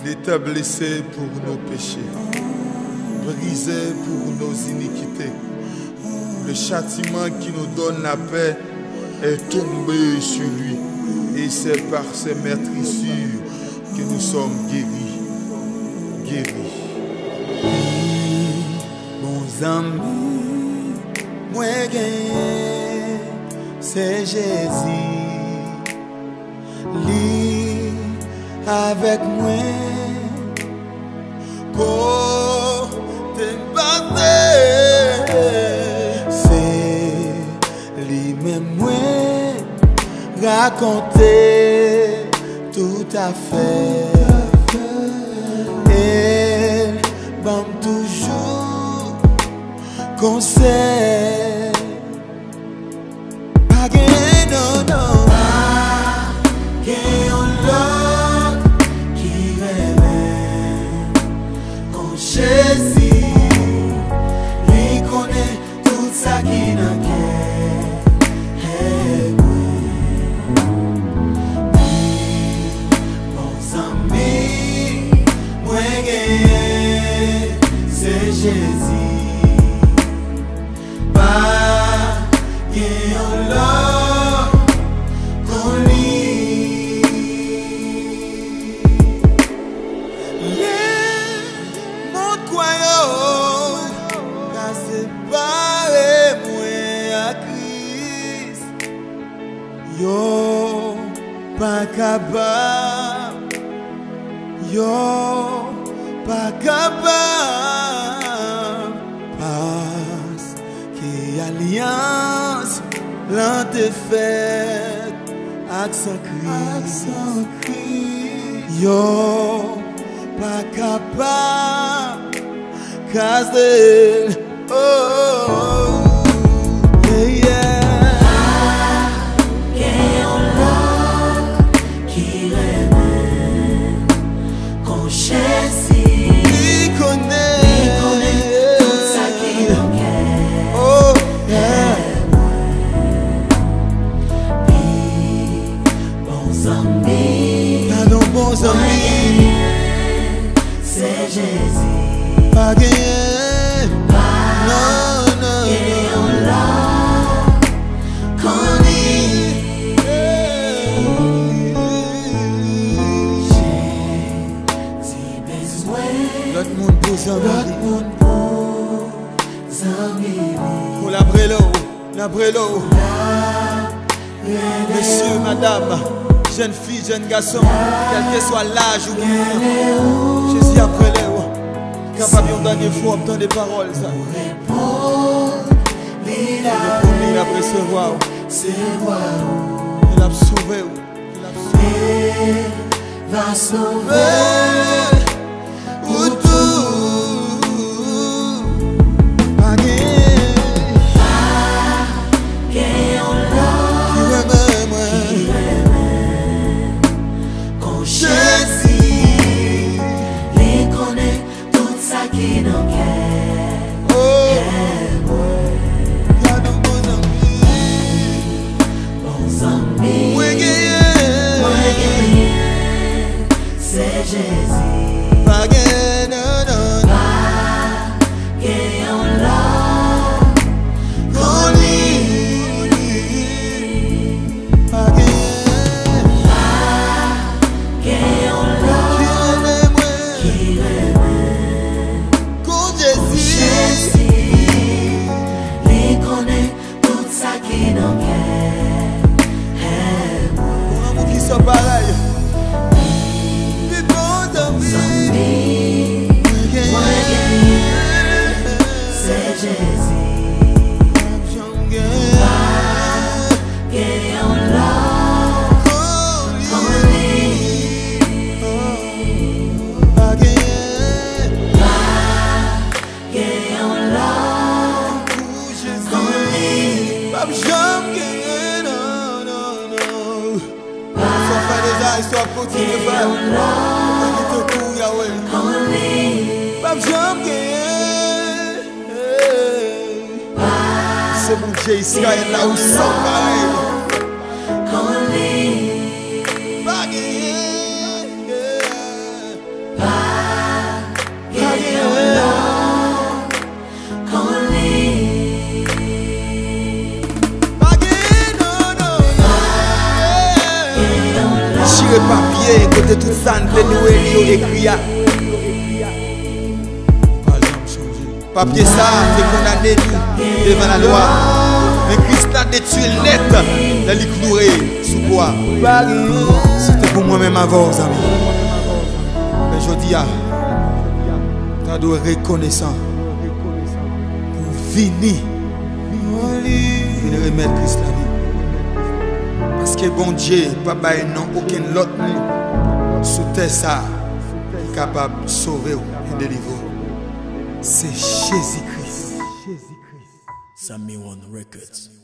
Il était blessé pour nos péchés, brisé pour nos iniquités. Le châtiment qui nous donne la paix est tombé sur lui. Et c'est par ses meurtrissures que nous sommes guéris. Guéris. Mon ami, moi gagné, c'est Jésus. Lui avec moi, côté batté, c'est lui-même moi raconter tout à fait. Elle bam toujours conseil. Pas gagné, non, non. Pas gagné un l'autre qui rêve comme Jésus. Lui connaît tout ça qui n'a Jésus, pas qu'un l'homme qu'on lit. Mon croyant, qu'a séparé moi à Christ. Yo, pas capable, yo, pas capable. Alliance, l'un te fait accent Christ. Yo, pas capable, casse oh, oh, oh, yeah, yeah. C'est Jésus. Pas gagné. Non, non, non. Là qu'on est. J'ai besoin. L'autre monde pour amis. Pour la brelo. Monsieur, madame. Jeune fille, jeune garçon, quel que soit l'âge ou bien, Jésus après les capable d'un dernier fois obtenir des paroles. Il a recevoir, il a sauvé, il va sauver ou tout. Jésus, pas gagné, non, non, pas gagné en l'homme qu'on lit, pas gagné en l'homme qui l'aime, qu'on Jésus, lui connaît tout ça qui n'en quête, pour un mot qui soit pareil. Histoire continue de faire. On te court, Yahweh. Pas jamais c'est mon Dieu Israël là où ça pareil. Pas gagné. retire papier, côté tout ça, nous écrit. Papier ça, t'es condamné devant la loi. Mais Christ a détruit net, la cloué sous quoi? C'était pour moi-même avant, amis. Mais je dis, tu dois être reconnaissant pour venir remettre Christ la vie. Parce que bon Dieu, papa, non, aucun autre sous terre ça est capable de sauver et délivrer. C'est Jésus-Christ. Sammy One Records.